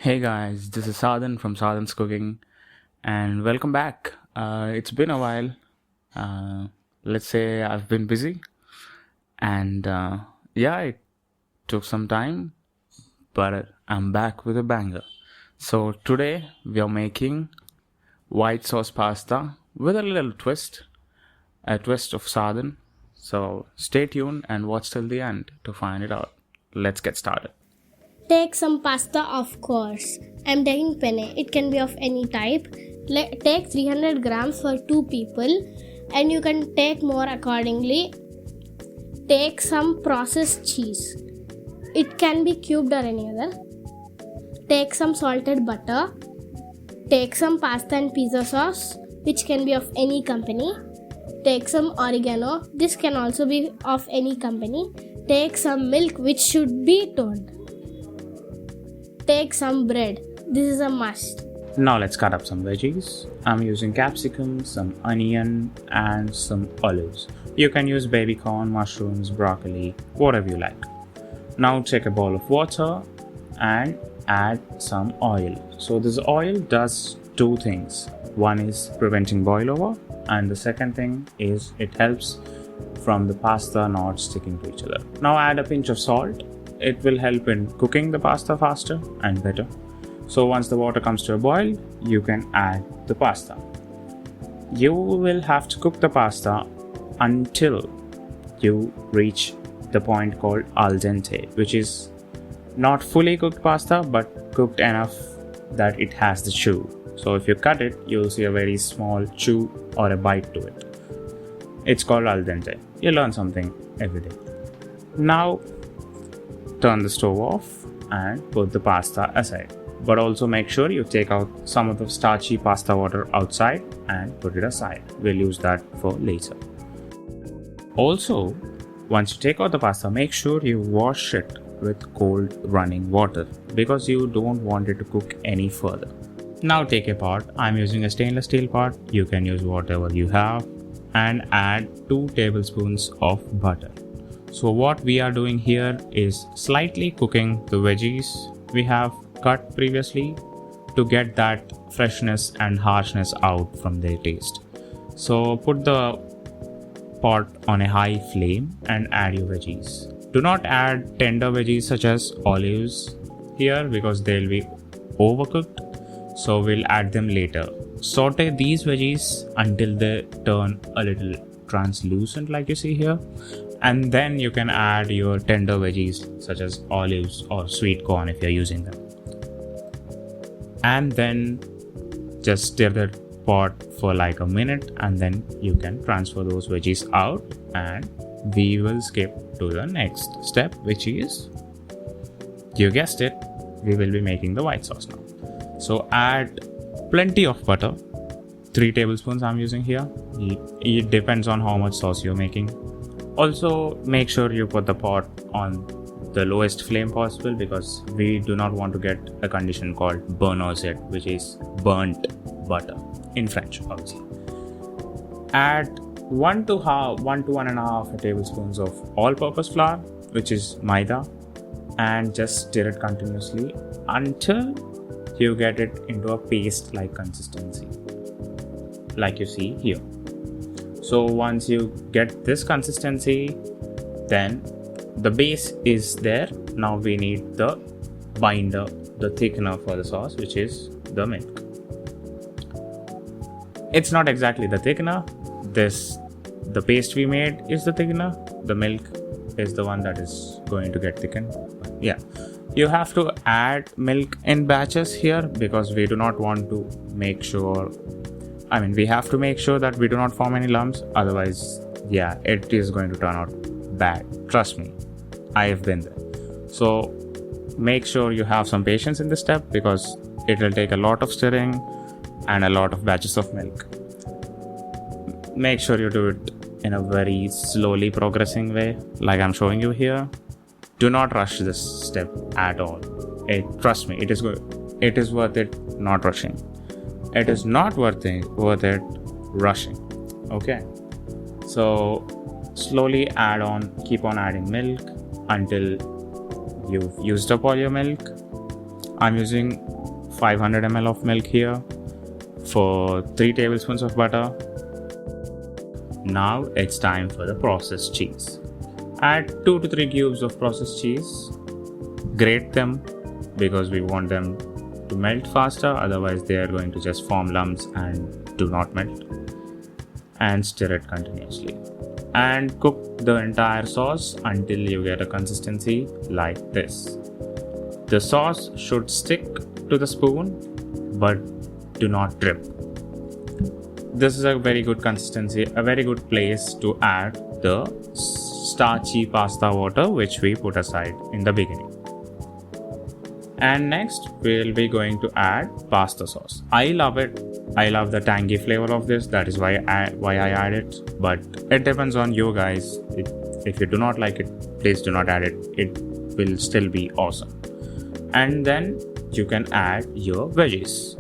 Hey guys, this is Sadhan from Sadhan's Cooking, and welcome back. It's been a while. Let's say I've been busy, and yeah, it took some time, but I'm back with a banger. So today we are making white sauce pasta with a little twist, a twist of Sadhan. So stay tuned and watch till the end to find it out. Let's get started. Take some pasta, of course. I'm taking penne. It can be of any type. Take 300 grams for 2 people, and you can take more accordingly. Take some processed cheese. It can be cubed or any other. Take some salted butter. Take some pasta and pizza sauce, which can be of any company. Take some oregano. This can also be of any company. Take some milk, which should be toned. Take some bread. This is a must. Now let's cut up some veggies. I'm using capsicum, some onion, and some olives. You can use baby corn, mushrooms, broccoli, whatever you like. Now take a bowl of water and add some oil. So this oil does two things. One is preventing boil over, and the second thing is it helps from the pasta not sticking to each other. Now add a pinch of salt. It will help in cooking the pasta faster and better. So once the water comes to a boil, you can add the pasta. You will have to cook the pasta until you reach the point called al dente, which is not fully cooked pasta but cooked enough that it has the chew. So if you cut it, you'll see a very small chew or a bite to it. It's called al dente. You learn something every day. Now turn the stove off and put the pasta aside. But also make sure you take out some of the starchy pasta water outside and put it aside. We'll use that for later. Also, once you take out the pasta, make sure you wash it with cold running water because you don't want it to cook any further. Now take a pot. I'm using a stainless steel pot. You can use whatever you have, and add 2 tablespoons of butter. So what we are doing here is slightly cooking the veggies we have cut previously to get that freshness and harshness out from their taste. So put the pot on a high flame and add your veggies. Do not add tender veggies such as olives here because they'll be overcooked. So we'll add them later. Saute these veggies until they turn a little translucent like you see here. And then you can add your tender veggies such as olives or sweet corn if you're using them. And then just stir the pot for like a minute, and then you can transfer those veggies out, and we will skip to the next step, which is, you guessed it, we will be making the white sauce now. So add plenty of butter. 3 tablespoons I'm using here. It depends on how much sauce you're making. Also, make sure you put the pot on the lowest flame possible because we do not want to get a condition called burn-aux-it, which is burnt butter in French, obviously. Add 1 to 1.5 tablespoons of all-purpose flour, which is maida, and just stir it continuously until you get it into a paste-like consistency, like you see here. So once you get this consistency, then the base is there. Now we need the binder, the thickener for the sauce, which is the milk. It's not exactly the thickener. The paste we made is the thickener. The milk is the one that is going to get thickened. Yeah, you have to add milk in batches here because we do not want to make sure we have to make sure that we do not form any lumps. Otherwise, yeah, it is going to turn out bad. Trust me, I have been there. So make sure you have some patience in this step because it will take a lot of stirring and a lot of batches of milk. Make sure you do it in a very slowly progressing way, like I'm showing you here. Do not rush this step at all. Trust me, it is good. It is worth it not rushing. It is not worth it rushing. Okay, so slowly keep on adding milk until you've used up all your milk. I'm using 500 ml of milk here for 3 tablespoons of butter. Now it's time for the processed cheese. Add 2 to 3 cubes of processed cheese. Grate them because we want them to melt faster, otherwise they are going to just form lumps and do not melt. And stir it continuously. And cook the entire sauce until you get a consistency like this. The sauce should stick to the spoon but do not drip. This is a very good consistency, a very good place to add the starchy pasta water which we put aside in the beginning. And next we'll be going to add pasta sauce. I love it. I love the tangy flavor of this. That is why I add it. But it depends on you guys. If you do not like it, please do not add it. It will still be awesome. And then you can add your veggies.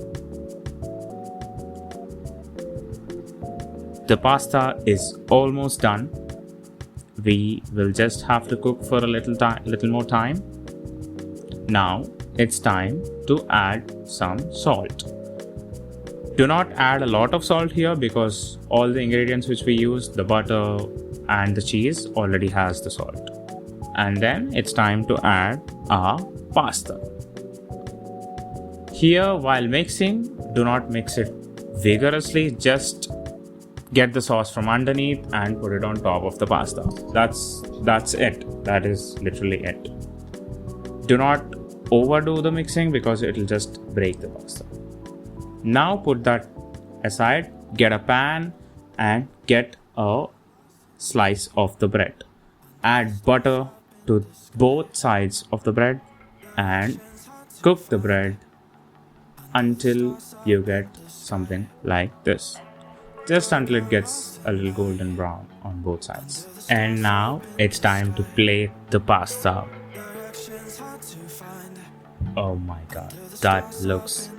The pasta is almost done. We will just have to cook for a little more time. Now it's time to add some salt. Do not add a lot of salt here because all the ingredients which we use, the butter and the cheese, already has the salt. And then it's time to add our pasta. Here, while mixing, do not mix it vigorously, just get the sauce from underneath and put it on top of the pasta. That's it. That is literally it. Do not overdo the mixing because it will just break the pasta. Now put that aside, get a pan and get a slice of the bread. Add butter to both sides of the bread and cook the bread until you get something like this. Just until it gets a little golden brown on both sides. And now it's time to plate the pasta. Oh my god, that looks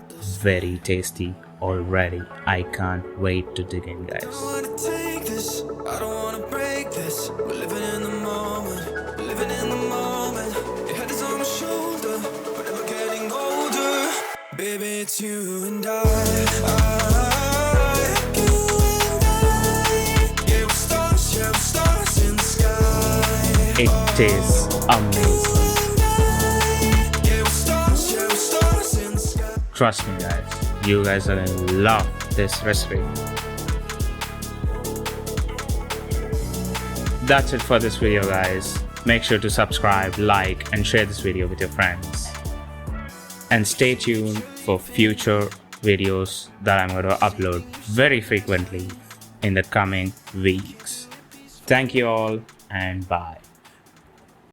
very tasty already. I can't wait to dig in, guys. I don't wanna take this, I don't wanna break this. We're living in the moment, living in the moment. Your head is on my shoulder, but we're getting older. Baby, it's you and I. Yeah, we're stars in the sky. It is amazing. Trust me guys, you guys are gonna love this recipe. That's it for this video guys. Make sure to subscribe, like and share this video with your friends. And stay tuned for future videos that I'm going to upload very frequently in the coming weeks. Thank you all and bye.